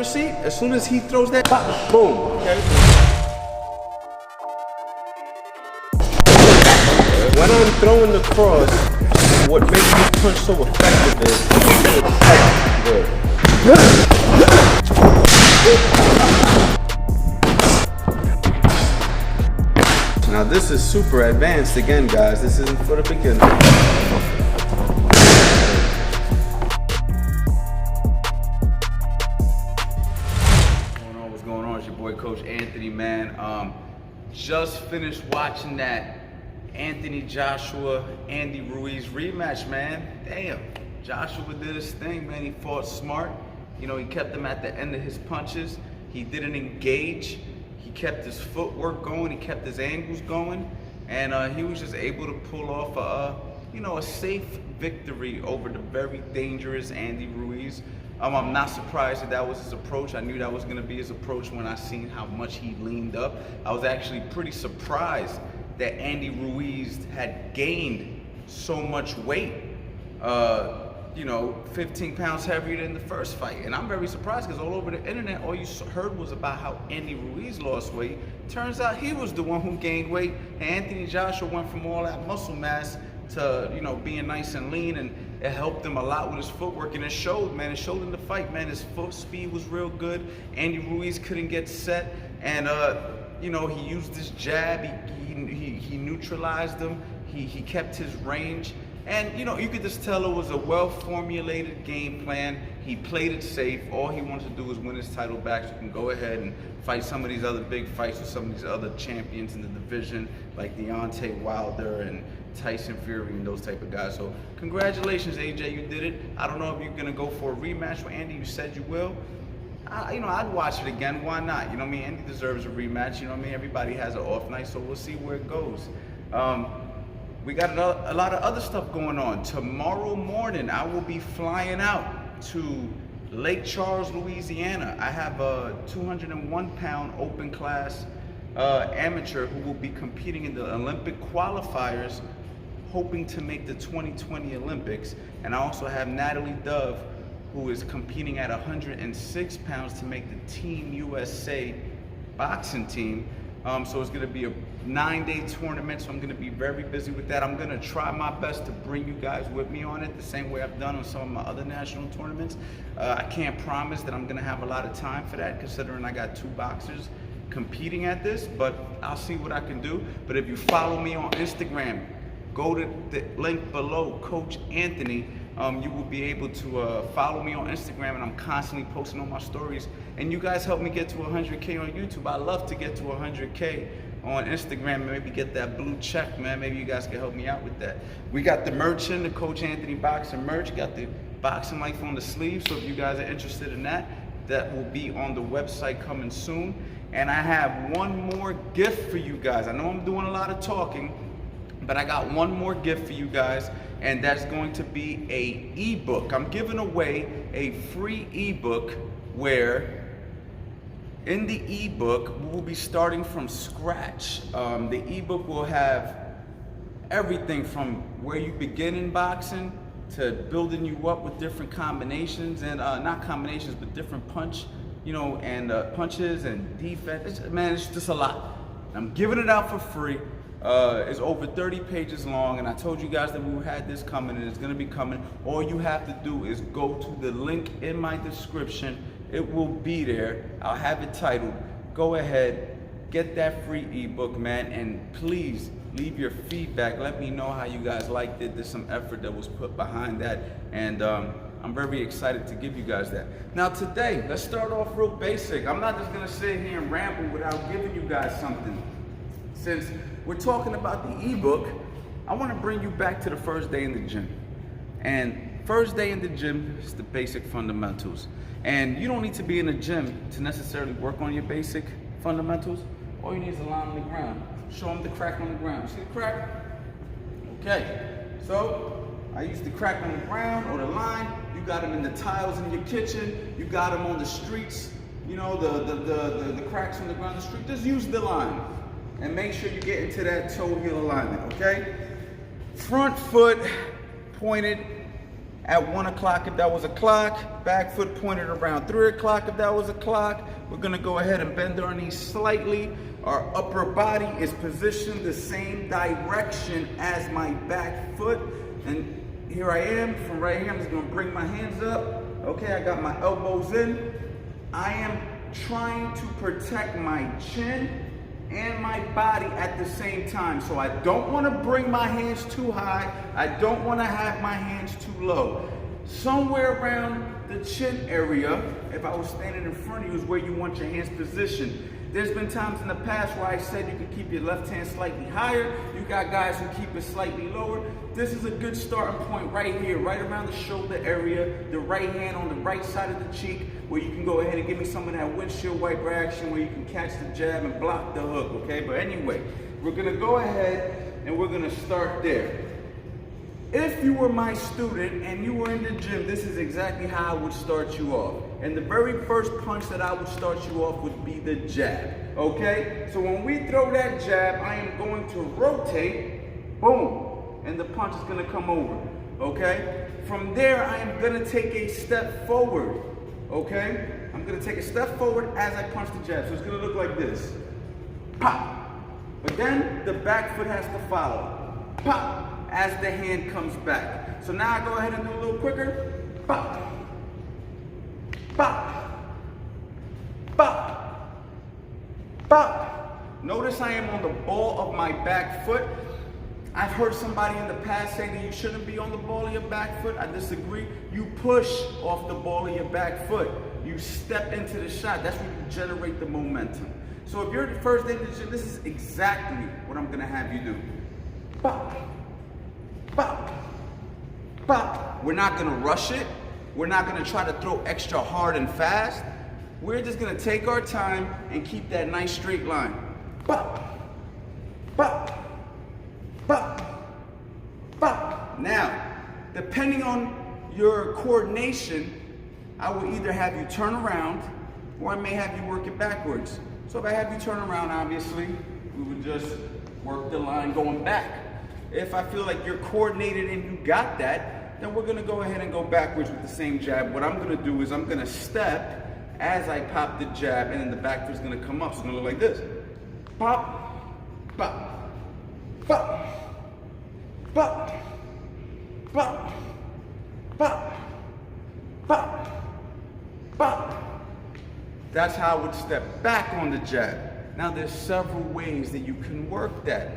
receipt, as soon as he throws that, pop, boom. Okay. When I'm throwing the cross, what makes me punch so effective is good. Now this is super advanced again, guys. This isn't for the beginners. What's going on? It's your boy Coach Anthony, man. Just finished watching that Anthony Joshua, Andy Ruiz rematch, man. Damn, Joshua did his thing, man. He fought smart. You know, he kept him at the end of his punches. He didn't engage. He kept his footwork going. He kept his angles going, and he was just able to pull off a safe victory over the very dangerous Andy Ruiz. I'm not surprised that was his approach. I knew that was going to be his approach when I seen how much he leaned up. I was actually pretty surprised that Andy Ruiz had gained so much weight, 15 pounds heavier than the first fight. And I'm very surprised because all over the internet, all you heard was about how Andy Ruiz lost weight. Turns out he was the one who gained weight, and Anthony Joshua went from all that muscle mass to, being nice and lean, and it helped him a lot with his footwork, and it showed, man. It showed in the fight, man. His foot speed was real good. Andy Ruiz couldn't get set, and he used his jab. He neutralized him. He kept his range. And, you could just tell it was a well-formulated game plan. He played it safe. All he wanted to do was win his title back so he can go ahead and fight some of these other big fights with some of these other champions in the division, like Deontay Wilder and Tyson Fury and those type of guys. So congratulations, AJ, you did it. I don't know if you're going to go for a rematch with Andy. You said you will. I'd watch it again. Why not? Andy deserves a rematch. Everybody has an off night, so we'll see where it goes. We got a lot of other stuff going on. Tomorrow morning, I will be flying out to Lake Charles, Louisiana. I have a 201-pound open class amateur who will be competing in the Olympic qualifiers, hoping to make the 2020 Olympics. And I also have Natalie Dove, who is competing at 106 pounds to make the Team USA boxing team. So it's gonna be a 9-day tournament, so I'm gonna be very busy with that. I'm gonna try my best to bring you guys with me on it, the same way I've done on some of my other national tournaments. I can't promise that I'm gonna have a lot of time for that, considering I got 2 boxers competing at this, but I'll see what I can do. But if you follow me on Instagram, go to the link below, Coach Anthony. You will be able to follow me on Instagram, and I'm constantly posting on my stories. And you guys help me get to 100K on YouTube. I love to get to 100K on Instagram and maybe get that blue check, man. Maybe you guys can help me out with that. We got the merch in, the Coach Anthony Boxing merch. Got the boxing life on the sleeve. So if you guys are interested in that, that will be on the website coming soon. And I have one more gift for you guys. I know I'm doing a lot of talking, but I got one more gift for you guys, and that's going to be a ebook. I'm giving away a free ebook where in the ebook we will be starting from scratch. The ebook will have everything from where you begin in boxing to building you up with different combinations, and not combinations, but different punches and defense. It's just a lot. I'm giving it out for free. It's over 30 pages long, and I told you guys that we had this coming, and it's going to be coming. All you have to do is go to the link in my description. It will be there. I'll have it titled. Go ahead, get that free ebook, man, and please leave your feedback. Let me know how you guys liked it. There's some effort that was put behind that, and I'm very excited to give you guys that. Now today, let's start off real basic. I'm not just going to sit here and ramble without giving you guys something. Since we're talking about the ebook, I want to bring you back to the first day in the gym. And first day in the gym is the basic fundamentals. And you don't need to be in the gym to necessarily work on your basic fundamentals. All you need is a line on the ground. Show them the crack on the ground. See the crack? Okay. So I use the crack on the ground or the line. You got them in the tiles in your kitchen. You got them on the streets. The cracks on the ground, the street. Just use the line. And make sure you get into that toe heel alignment, okay? Front foot pointed at 1 o'clock if that was a clock, back foot pointed around 3 o'clock if that was a clock. We're gonna go ahead and bend our knees slightly. Our upper body is positioned the same direction as my back foot. And here I am, from right here, I'm just gonna bring my hands up. Okay, I got my elbows in. I am trying to protect my chin and my body at the same time. So I don't wanna bring my hands too high. I don't wanna have my hands too low. Somewhere around the chin area, if I was standing in front of you, is where you want your hands positioned. There's been times in the past where I said you could keep your left hand slightly higher. You got guys who keep it slightly lower. This is a good starting point right here, right around the shoulder area, the right hand on the right side of the cheek, where you can go ahead and give me some of that windshield wiper action where you can catch the jab and block the hook, okay? But anyway, we're gonna go ahead and we're gonna start there. If you were my student and you were in the gym, this is exactly how I would start you off. And the very first punch that I would start you off would be the jab, okay? So when we throw that jab, I am going to rotate, boom, and the punch is gonna come over, okay? From there, I am gonna take a step forward, okay? I'm gonna take a step forward as I punch the jab. So it's gonna look like this, pop. But then the back foot has to follow, pop, as the hand comes back. So now I go ahead and do a little quicker. Pop, pop, pop, pop. Notice I am on the ball of my back foot. I've heard somebody in the past say that you shouldn't be on the ball of your back foot. I disagree. You push off the ball of your back foot. You step into the shot. That's when you generate the momentum. So if you're the first day in the gym, this is exactly what I'm gonna have you do. Pop. Pop, pop. We're not gonna rush it. We're not gonna try to throw extra hard and fast. We're just gonna take our time and keep that nice straight line. Pop, pop, pop, pop. Now, depending on your coordination, I will either have you turn around or I may have you work it backwards. So if I have you turn around, obviously, we would just work the line going back. If I feel like you're coordinated and you got that, then we're gonna go ahead and go backwards with the same jab. What I'm gonna do is I'm gonna step as I pop the jab, and then the back foot's gonna come up. So it's gonna look like this. Pop, pop, pop, pop, pop, pop, pop, pop. That's how I would step back on the jab. Now there's several ways that you can work that.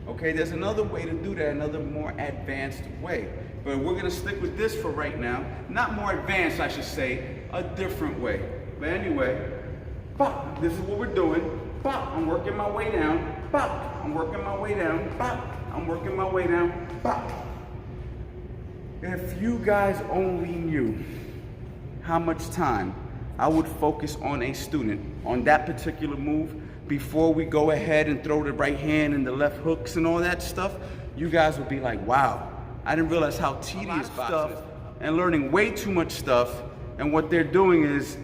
Okay, there's another way to do that, another more advanced way. But we're gonna stick with this for right now. Not more advanced, I should say, a different way. But anyway, pop, this is what we're doing. Pop, I'm working my way down. Pop, I'm working my way down. Pop, I'm working my way down. Pop. If you guys only knew how much time I would focus on a student on that particular move before we go ahead and throw the right hand and the left hooks and all that stuff, you guys would be like, wow, I didn't realize how tedious stuff and learning way too much stuff. And what they're doing is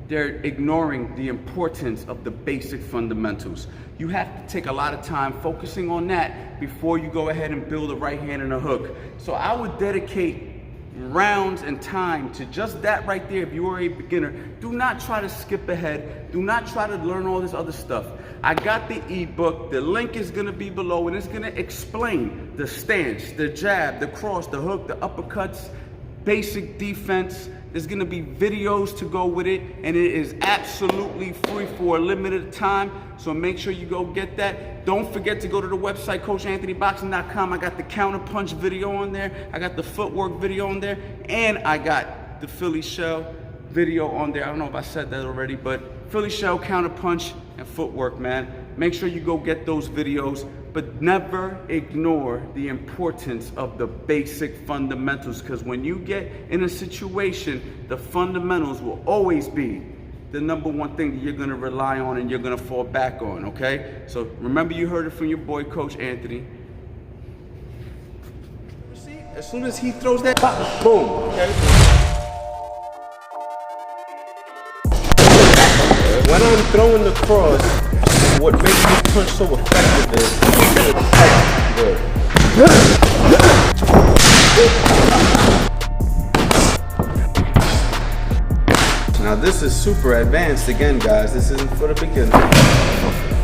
they're ignoring the importance of the basic fundamentals. You have to take a lot of time focusing on that before you go ahead and build a right hand and a hook. So I would dedicate rounds and time to just that right there. If you are a beginner, do not try to skip ahead. Do not try to learn all this other stuff. I got the ebook. The link is going to be below, and it's going to explain the stance, the jab, the cross, the hook, the uppercuts, basic defense. There's going to be videos to go with it, and it is absolutely free for a limited time. So make sure you go get that. Don't forget to go to the website, coachanthonyboxing.com. I got the counter punch video on there. I got the footwork video on there, and I got the Philly shell video on there. I don't know if I said that already, but Philly shell, counter punch, and footwork, man. Make sure you go get those videos, but never ignore the importance of the basic fundamentals, because when you get in a situation, the fundamentals will always be the number one thing that you're going to rely on and you're going to fall back on, okay? So remember, you heard it from your boy, Coach Anthony. See, as soon as he throws that, pop, boom, okay? When I'm throwing the cross, what makes me punch so effective is Now this is super advanced again, guys. This isn't for the beginner.